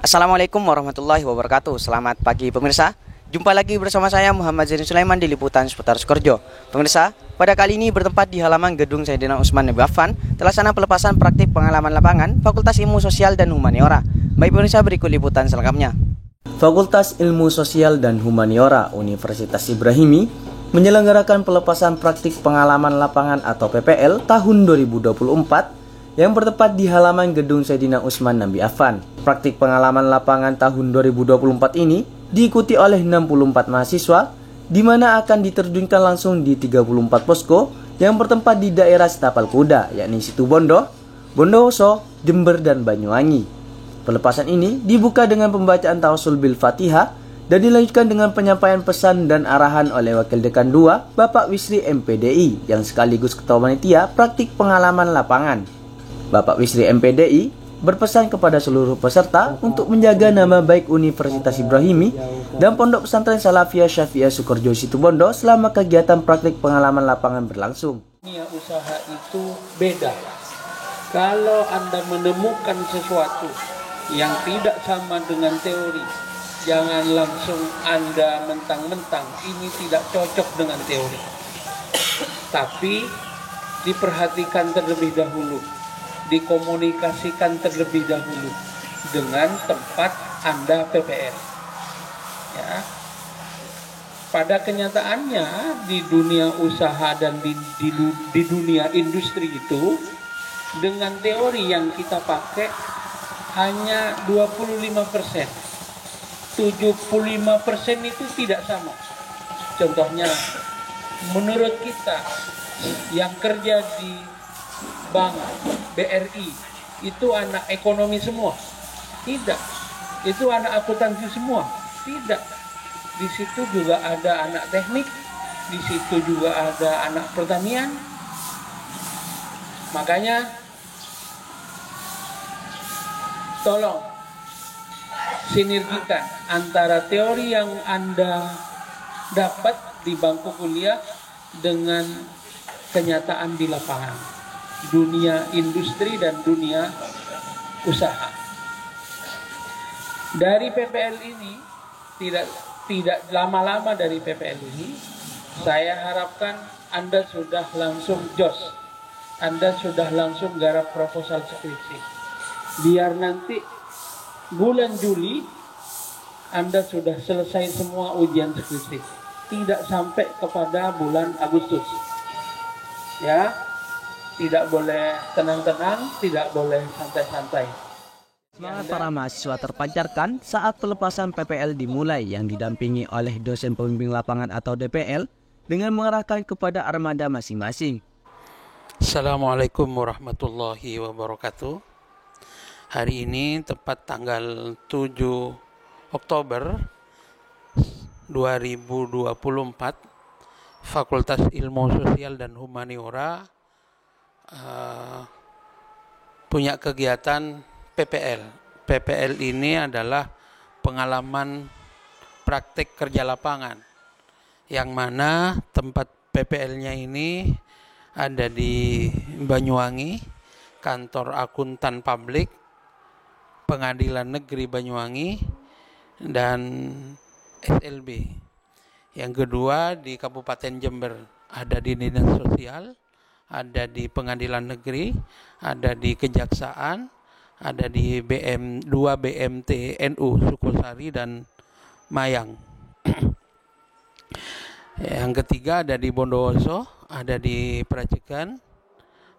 Assalamualaikum warahmatullahi wabarakatuh. Selamat pagi pemirsa. Jumpa lagi bersama saya Muhammad Zain Sulaiman di Liputan Seputar Sukoharjo. Pemirsa, pada kali ini bertempat di halaman gedung Sayyidina Utsman bin Affan, terlaksana pelepasan praktik pengalaman lapangan Fakultas Ilmu Sosial dan Humaniora. Baik pemirsa, berikut liputan selengkapnya. Fakultas Ilmu Sosial dan Humaniora Universitas Ibrahimi menyelenggarakan pelepasan praktik pengalaman lapangan atau PPL tahun 2024 yang bertempat di halaman gedung Sayyidina Utsman bin Affan. Praktik pengalaman lapangan tahun 2024 ini diikuti oleh 64 mahasiswa, di mana akan diterjunkan langsung di 34 posko yang bertempat di daerah Setapal Kuda, yakni Situbondo, Bondowoso, Jember, dan Banyuwangi. Pelepasan ini dibuka dengan pembacaan Tawassul bil Fatihah dan dilanjutkan dengan penyampaian pesan dan arahan oleh Wakil Dekan 2, Bapak Wisri MPDI, yang sekaligus Ketua Panitia Praktik Pengalaman Lapangan. Bapak Wisri MPDI berpesan kepada seluruh peserta untuk menjaga nama baik Universitas Ibrahimi dan Pondok Pesantren Salafiyah Syafi'iyah Sukoharjo Situbondo selama kegiatan praktik pengalaman lapangan berlangsung. Dunia usaha itu beda. Kalau Anda menemukan sesuatu yang tidak sama dengan teori, jangan langsung Anda mentang-mentang ini tidak cocok dengan teori. Tapi diperhatikan terlebih dahulu, dikomunikasikan terlebih dahulu dengan tempat Anda PPL. Ya. Pada kenyataannya di dunia usaha dan di dunia industri itu, dengan teori yang kita pakai hanya 25%. 75% itu tidak sama. Contohnya, menurut kita yang kerja di bank BRI itu anak ekonomi semua? Tidak. Itu anak akuntansi semua? Tidak. Di situ juga ada anak teknik, di situ juga ada anak pertanian. Makanya tolong sinergikan antara teori yang Anda dapat di bangku kuliah dengan kenyataan di lapangan, dunia industri dan dunia usaha. Dari PPL ini, tidak lama-lama dari PPL ini, saya harapkan Anda sudah langsung jos, Anda sudah langsung garap proposal skripsi. Biar nanti bulan Juli Anda sudah selesai semua ujian skripsi, tidak sampai kepada bulan Agustus. Ya, tidak boleh tenang-tenang, tidak boleh santai-santai. Semangat para mahasiswa terpancarkan saat pelepasan PPL dimulai yang didampingi oleh dosen pembimbing lapangan atau DPL dengan mengarahkan kepada armada masing-masing. Assalamualaikum warahmatullahi wabarakatuh. Hari ini tepat tanggal 7 Oktober 2024, Fakultas Ilmu Sosial dan Humaniora punya kegiatan PPL. PPL ini adalah pengalaman praktik kerja lapangan, yang mana tempat PPL-nya ini ada di Banyuwangi, Kantor Akuntan Publik, Pengadilan Negeri Banyuwangi, dan SLB. Yang kedua di Kabupaten Jember, ada di Dinas Sosial, ada di Pengadilan Negeri, ada di Kejaksaan, ada di 2 BMT NU Sukosari dan Mayang. Yang ketiga ada di Bondowoso, ada di Pracikan,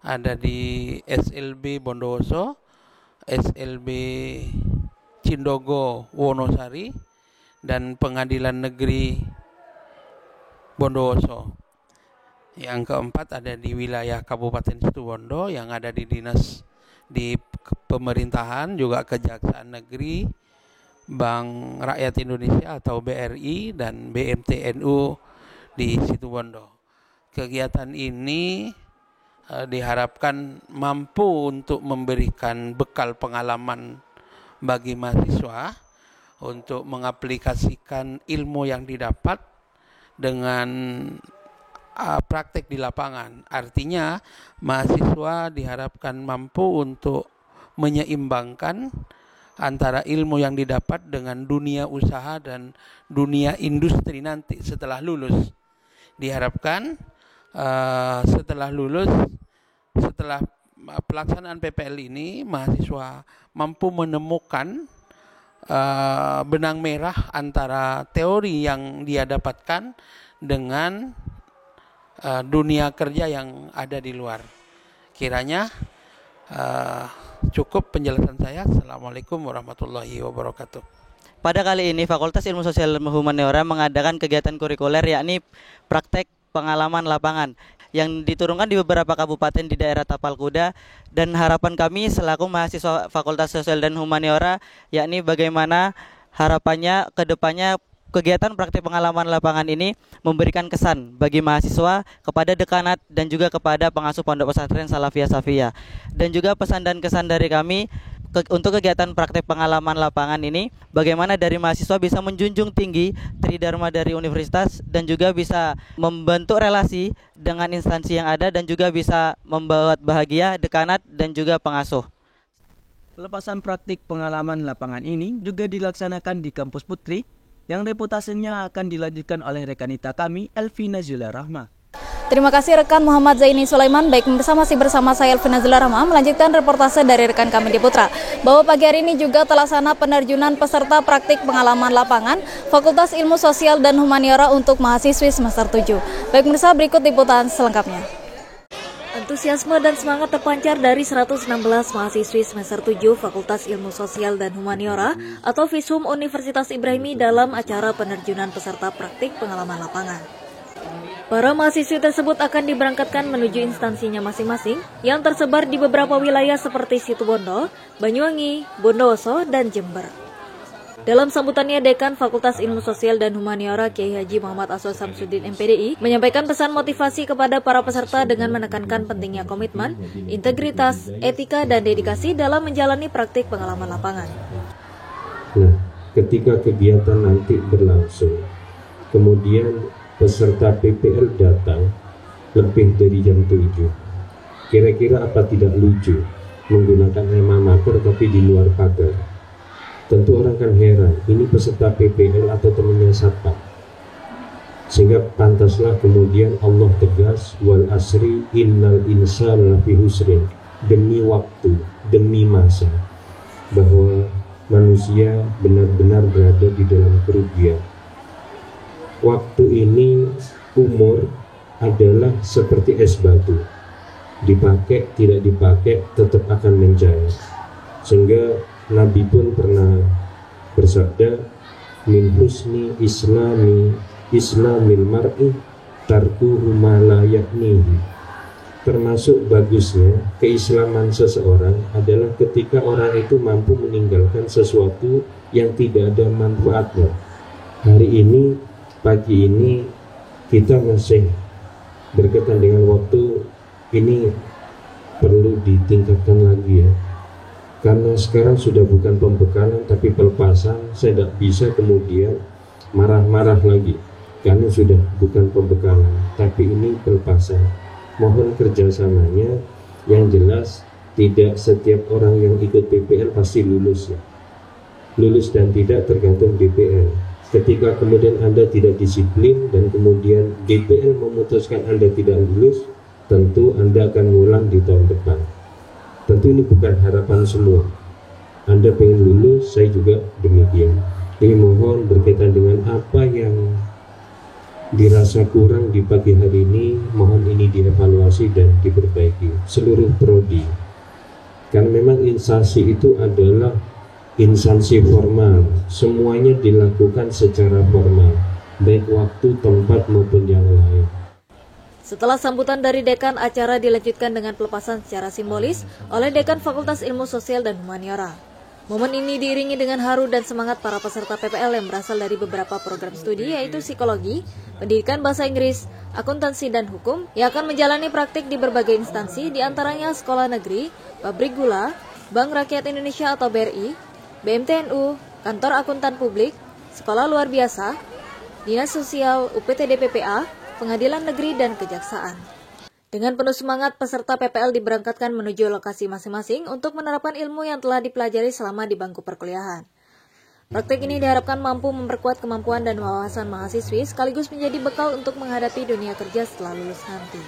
ada di SLB Bondowoso, SLB Cindogo Wonosari, dan Pengadilan Negeri Bondowoso. Yang keempat ada di wilayah Kabupaten Situbondo yang ada di dinas di pemerintahan, juga Kejaksaan Negeri, Bank Rakyat Indonesia atau BRI, dan BMTNU di Situbondo. Kegiatan ini diharapkan mampu untuk memberikan bekal pengalaman bagi mahasiswa untuk mengaplikasikan ilmu yang didapat dengan praktek di lapangan. Artinya mahasiswa diharapkan mampu untuk menyeimbangkan antara ilmu yang didapat dengan dunia usaha dan dunia industri nanti setelah lulus. Diharapkan setelah lulus, setelah pelaksanaan PPL ini, mahasiswa mampu menemukan benang merah antara teori yang dia dapatkan dengan dunia kerja yang ada di luar. Kiranya cukup penjelasan saya. Assalamualaikum warahmatullahi wabarakatuh. Pada kali ini Fakultas Ilmu Sosial dan Humaniora mengadakan kegiatan kurikuler yakni praktek pengalaman lapangan yang diturunkan di beberapa kabupaten di daerah Tapal Kuda, dan harapan kami selaku mahasiswa Fakultas Sosial dan Humaniora yakni bagaimana harapannya ke depannya kegiatan praktik pengalaman lapangan ini memberikan kesan bagi mahasiswa, kepada dekanat, dan juga kepada pengasuh Pondok Pesantren Salafiyah Safiyah. Dan juga pesan dan kesan dari kami untuk kegiatan praktik pengalaman lapangan ini, bagaimana dari mahasiswa bisa menjunjung tinggi tridharma dari universitas dan juga bisa membentuk relasi dengan instansi yang ada dan juga bisa membuat bahagia dekanat dan juga pengasuh. Pelepasan praktik pengalaman lapangan ini juga dilaksanakan di Kampus Putri, yang reputasinya akan dilanjutkan oleh rekanita kami, Elvina Zula Rahma. Terima kasih rekan Muhammad Zaini Sulaiman. Baik, masih bersama saya Elvina Zula Rahma melanjutkan reportase dari rekan kami di Putra, bahwa pagi hari ini juga terlaksana penerjunan peserta praktik pengalaman lapangan Fakultas Ilmu Sosial dan Humaniora untuk mahasiswi semester 7. Baik pemirsa, berikut liputan selengkapnya. Antusiasme dan semangat terpancar dari 116 mahasiswi semester 7 Fakultas Ilmu Sosial dan Humaniora atau FISHUM Universitas Ibrahimi dalam acara penerjunan peserta praktik pengalaman lapangan. Para mahasiswi tersebut akan diberangkatkan menuju instansinya masing-masing yang tersebar di beberapa wilayah seperti Situbondo, Banyuwangi, Bondowoso, dan Jember. Dalam sambutannya, Dekan Fakultas Ilmu Sosial dan Humaniora Kiai Haji Muhammad Aswad Samsudin MPDI menyampaikan pesan motivasi kepada para peserta dengan menekankan pentingnya komitmen, integritas, etika, dan dedikasi dalam menjalani praktik pengalaman lapangan. Nah, ketika kegiatan nanti berlangsung, kemudian peserta PPL datang lebih dari jam 7. Kira-kira apa tidak lucu menggunakan alma mater tapi di luar pagar? Tentu orang kan heran, ini peserta PPL atau temannya satpam. Sehingga pantaslah kemudian Allah tegas, wal asri innal insana lafi husrin, demi waktu, demi masa, bahwa manusia benar-benar berada di dalam kerugian. Waktu ini, umur adalah seperti es batu, dipakai tidak dipakai tetap akan mencair. Sehingga Nabi pun pernah bersabda, min husni islamil mar'i tarkuhu ma la ya'nihi. Termasuk bagusnya keislaman seseorang adalah ketika orang itu mampu meninggalkan sesuatu yang tidak ada manfaatnya. Hari ini, pagi ini, kita masih berkaitan dengan waktu ini perlu ditingkatkan lagi ya. Karena sekarang sudah bukan pembekalan tapi pelepasan, saya tidak bisa kemudian marah-marah lagi. Karena sudah bukan pembekalan, tapi ini pelepasan. Mohon kerjasamanya, yang jelas tidak setiap orang yang ikut PPL pasti lulus ya. Lulus dan tidak tergantung DPL. Ketika kemudian Anda tidak disiplin dan kemudian DPL memutuskan Anda tidak lulus, tentu Anda akan ngulang di tahun depan. Tentu ini bukan harapan semua. Anda pengen lulus, saya juga demikian. Jadi mohon berkaitan dengan apa yang dirasa kurang di pagi hari ini, mohon ini dievaluasi dan diperbaiki seluruh prodi. Karena memang instansi itu adalah instansi formal, semuanya dilakukan secara formal, baik waktu, tempat maupun yang lain. Setelah sambutan dari Dekan, acara dilanjutkan dengan pelepasan secara simbolis oleh Dekan Fakultas Ilmu Sosial dan Humaniora. Momen ini diiringi dengan haru dan semangat para peserta PPL yang berasal dari beberapa program studi, yaitu psikologi, pendidikan bahasa Inggris, akuntansi, dan hukum, yang akan menjalani praktik di berbagai instansi, diantaranya sekolah negeri, pabrik gula, Bank Rakyat Indonesia atau BRI, BMTNU, kantor akuntan publik, sekolah luar biasa, dinas sosial, UPTD PPA, pengadilan negeri, dan kejaksaan. Dengan penuh semangat, peserta PPL diberangkatkan menuju lokasi masing-masing untuk menerapkan ilmu yang telah dipelajari selama di bangku perkuliahan. Praktik ini diharapkan mampu memperkuat kemampuan dan wawasan mahasiswi sekaligus menjadi bekal untuk menghadapi dunia kerja setelah lulus nanti.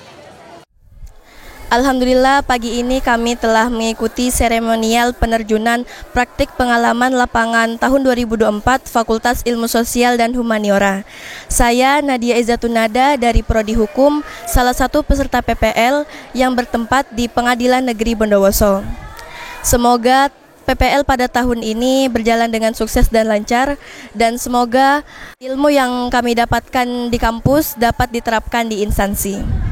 Alhamdulillah pagi ini kami telah mengikuti seremonial penerjunan praktik pengalaman lapangan tahun 2024 Fakultas Ilmu Sosial dan Humaniora. Saya Nadia Izzatunada dari Prodi Hukum, salah satu peserta PPL yang bertempat di Pengadilan Negeri Bondowoso. Semoga PPL pada tahun ini berjalan dengan sukses dan lancar, dan semoga ilmu yang kami dapatkan di kampus dapat diterapkan di instansi.